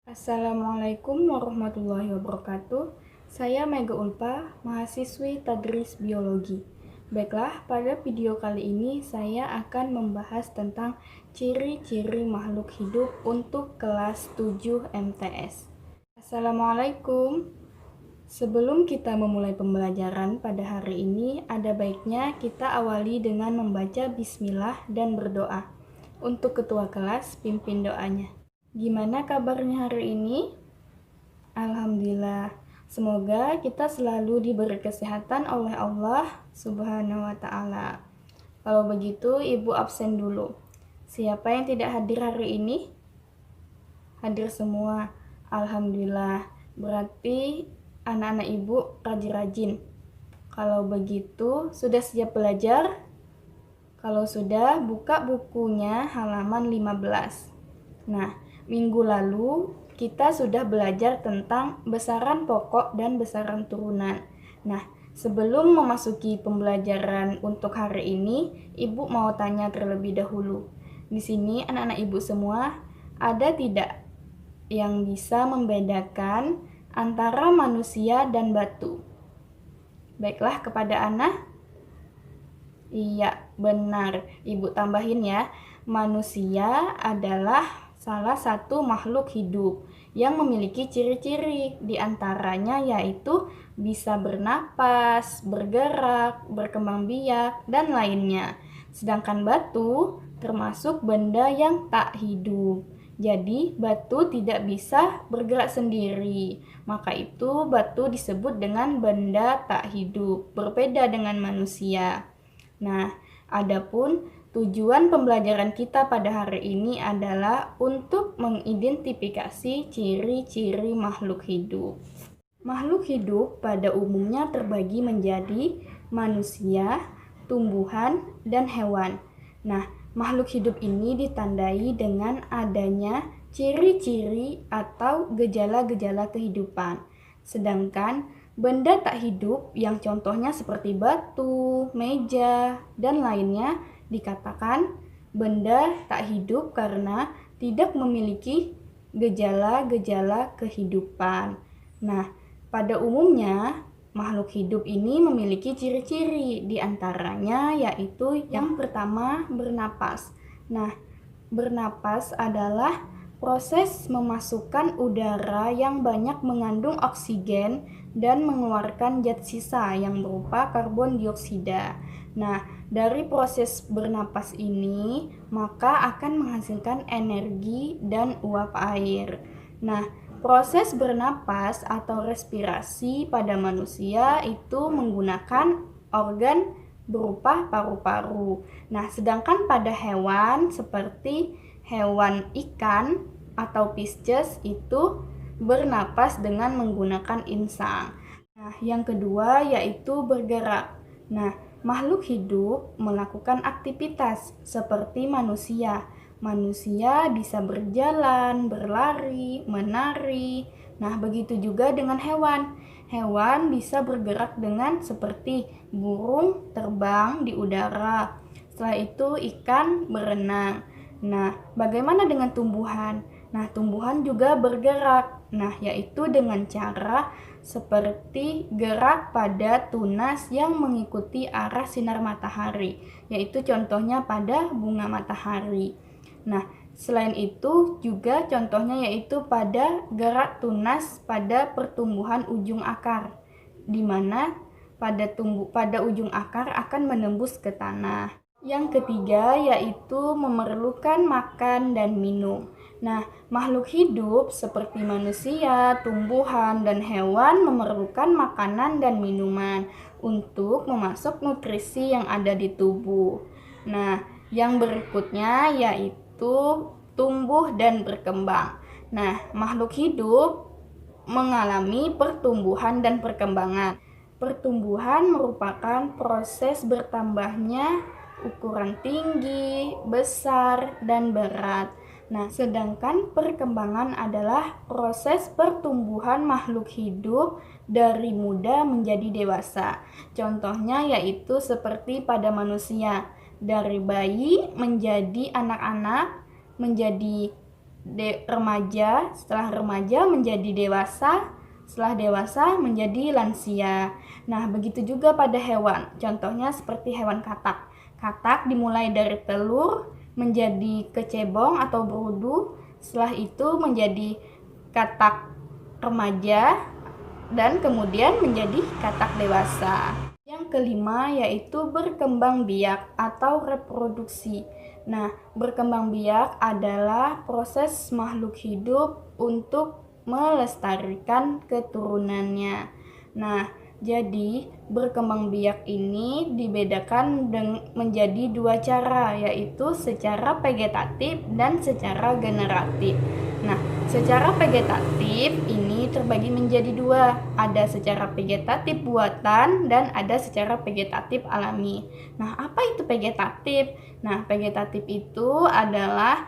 Assalamualaikum warahmatullahi wabarakatuh. Saya Mega Ulpa, mahasiswi Tadris Biologi. Baiklah, pada video kali ini saya akan membahas tentang ciri-ciri makhluk hidup untuk kelas 7 MTS. Assalamualaikum. Sebelum kita memulai pembelajaran pada hari ini, ada baiknya kita awali dengan membaca bismillah dan berdoa. Untuk ketua kelas, pimpin doanya. Gimana kabarnya hari ini? Alhamdulillah. Semoga kita selalu diberi kesehatan oleh Allah Subhanahu wa Ta'ala. Kalau begitu, Ibu absen dulu. Siapa yang tidak hadir hari ini? Hadir semua. Alhamdulillah. Berarti anak-anak Ibu rajin-rajin. Kalau begitu, sudah siap belajar? Kalau sudah, buka bukunya halaman 15. Nah, minggu lalu kita sudah belajar tentang besaran pokok dan besaran turunan. Nah, sebelum memasuki pembelajaran untuk hari ini, Ibu mau tanya terlebih dahulu. Di sini anak-anak Ibu semua, ada tidak yang bisa membedakan antara manusia dan batu? Baiklah, kepada Ana. Iya, benar. Ibu tambahin ya. Manusia adalah salah satu makhluk hidup yang memiliki ciri-ciri, diantaranya yaitu bisa bernapas, bergerak, berkembang biak, dan lainnya. Sedangkan batu termasuk benda yang tak hidup. Jadi batu tidak bisa bergerak sendiri. Maka itu batu disebut dengan benda tak hidup, berbeda dengan manusia. Nah, adapun tujuan pembelajaran kita pada hari ini adalah untuk mengidentifikasi ciri-ciri makhluk hidup. Makhluk hidup pada umumnya terbagi menjadi manusia, tumbuhan, dan hewan. Nah, makhluk hidup ini ditandai dengan adanya ciri-ciri atau gejala-gejala kehidupan. Sedangkan benda tak hidup yang contohnya seperti batu, meja, dan lainnya dikatakan benda tak hidup karena tidak memiliki gejala-gejala kehidupan. Nah, pada umumnya makhluk hidup ini memiliki ciri-ciri, diantaranya yaitu yang pertama bernapas. Nah, bernapas adalah proses memasukkan udara yang banyak mengandung oksigen dan mengeluarkan zat sisa yang berupa karbon dioksida. Nah, dari proses bernapas ini, maka akan menghasilkan energi dan uap air. Nah, proses bernapas atau respirasi pada manusia itu menggunakan organ berupa paru-paru. Nah, sedangkan pada hewan seperti hewan ikan atau Pisces itu bernapas dengan menggunakan insang. Nah, yang kedua yaitu bergerak. Nah, makhluk hidup melakukan aktivitas seperti manusia. Manusia bisa berjalan, berlari, menari. Nah, begitu juga dengan hewan. Hewan bisa bergerak dengan seperti burung terbang di udara. Setelah itu ikan berenang. Nah, bagaimana dengan tumbuhan? Nah, tumbuhan juga bergerak. Nah, yaitu dengan cara seperti gerak pada tunas yang mengikuti arah sinar matahari, yaitu contohnya pada bunga matahari. Nah, selain itu juga contohnya yaitu pada gerak tunas pada pertumbuhan ujung akar, di mana pada ujung akar akan menembus ke tanah. Yang ketiga yaitu memerlukan makan dan minum. Nah, makhluk hidup seperti manusia, tumbuhan, dan hewan memerlukan makanan dan minuman untuk memasuk nutrisi yang ada di tubuh. Nah, yang berikutnya yaitu tumbuh dan berkembang. Nah, makhluk hidup mengalami pertumbuhan dan perkembangan. Pertumbuhan merupakan proses bertambahnya ukuran tinggi, besar, dan berat. Nah, sedangkan perkembangan adalah proses pertumbuhan makhluk hidup dari muda menjadi dewasa. Contohnya yaitu seperti pada manusia, dari bayi menjadi anak-anak, menjadi remaja, setelah remaja menjadi dewasa, setelah dewasa menjadi lansia. Nah, begitu juga pada hewan. Contohnya seperti hewan katak. Katak dimulai dari telur menjadi kecebong atau berudu, setelah itu menjadi katak remaja dan kemudian menjadi katak dewasa. Yang kelima yaitu berkembang biak atau reproduksi. Nah, berkembang biak adalah proses makhluk hidup untuk melestarikan keturunannya. Nah, jadi berkembang biak ini dibedakan menjadi dua cara, yaitu secara vegetatif dan secara generatif. Nah, secara vegetatif ini terbagi menjadi dua, ada secara vegetatif buatan dan ada secara vegetatif alami. Nah, apa itu vegetatif? Nah, vegetatif itu adalah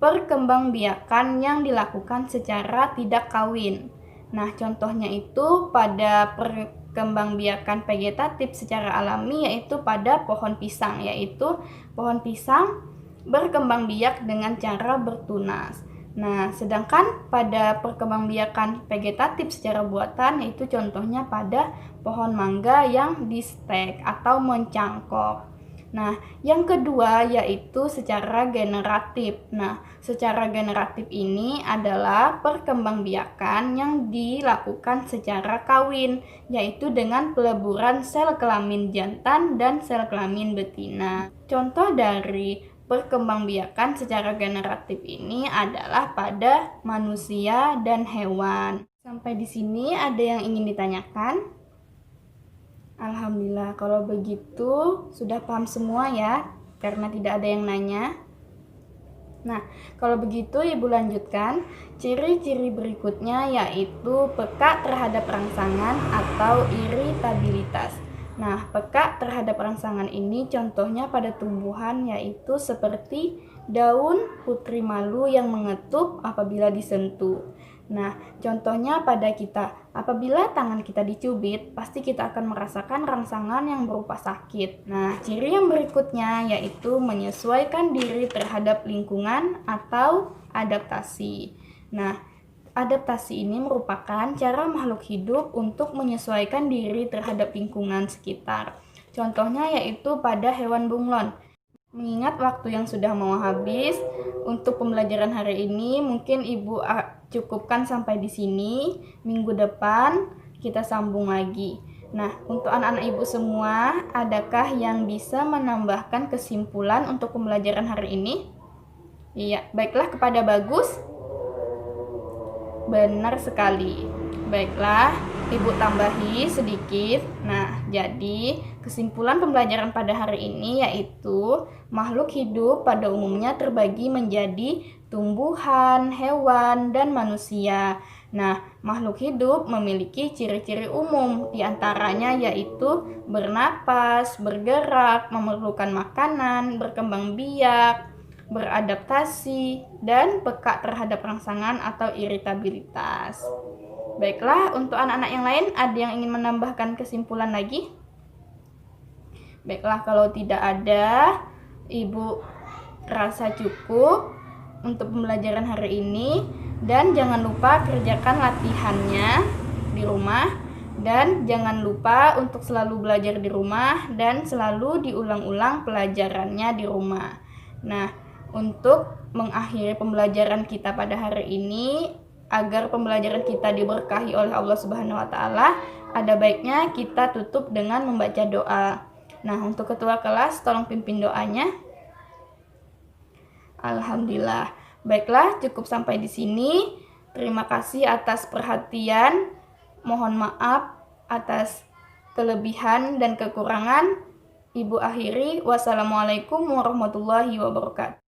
perkembangbiakan yang dilakukan secara tidak kawin. Nah, contohnya itu pada perkembangbiakan vegetatif secara alami yaitu pada pohon pisang, yaitu pohon pisang berkembang biak dengan cara bertunas. Nah, sedangkan pada perkembangbiakan vegetatif secara buatan yaitu contohnya pada pohon mangga yang distek atau mencangkok. Nah, yang kedua yaitu secara generatif. Nah, secara generatif ini adalah perkembangbiakan yang dilakukan secara kawin, yaitu dengan peleburan sel kelamin jantan dan sel kelamin betina. Contoh dari perkembangbiakan secara generatif ini adalah pada manusia dan hewan. Sampai di sini ada yang ingin ditanyakan? Alhamdulillah, kalau begitu sudah paham semua ya, karena tidak ada yang nanya. Nah, kalau begitu Ibu lanjutkan. Ciri-ciri berikutnya yaitu peka terhadap rangsangan atau iritabilitas. Nah, peka terhadap rangsangan ini contohnya pada tumbuhan yaitu seperti daun putri malu yang mengetuk apabila disentuh. Nah, contohnya pada kita, apabila tangan kita dicubit, pasti kita akan merasakan rangsangan yang berupa sakit. Nah, ciri yang berikutnya yaitu menyesuaikan diri terhadap lingkungan atau adaptasi. Nah, adaptasi ini merupakan cara makhluk hidup untuk menyesuaikan diri terhadap lingkungan sekitar. Contohnya yaitu pada hewan bunglon. Mengingat waktu yang sudah mau habis, untuk pembelajaran hari ini mungkin Ibu cukupkan sampai di sini. Minggu depan kita sambung lagi. Nah, untuk anak-anak Ibu semua, adakah yang bisa menambahkan kesimpulan untuk pembelajaran hari ini? Iya, baiklah kepada Bagus. Benar sekali. Baiklah, Ibu tambahi sedikit. Nah, jadi kesimpulan pembelajaran pada hari ini yaitu makhluk hidup pada umumnya terbagi menjadi tumbuhan, hewan, dan manusia. Nah, makhluk hidup memiliki ciri-ciri umum, diantaranya yaitu bernapas, bergerak, memerlukan makanan, berkembang biak, beradaptasi, dan peka terhadap rangsangan atau iritabilitas. Baiklah, untuk anak-anak yang lain ada yang ingin menambahkan kesimpulan lagi? Baiklah, kalau tidak ada, Ibu rasa cukup untuk pembelajaran hari ini. Dan jangan lupa kerjakan latihannya di rumah. Dan jangan lupa untuk selalu belajar di rumah dan selalu diulang-ulang pelajarannya di rumah. Nah, untuk mengakhiri pembelajaran kita pada hari ini, agar pembelajaran kita diberkahi oleh Allah Subhanahu wa taala, ada baiknya kita tutup dengan membaca doa. Nah, untuk ketua kelas tolong pimpin doanya. Alhamdulillah. Baiklah, cukup sampai di sini. Terima kasih atas perhatian. Mohon maaf atas kelebihan dan kekurangan. Ibu akhiri, wassalamualaikum warahmatullahi wabarakatuh.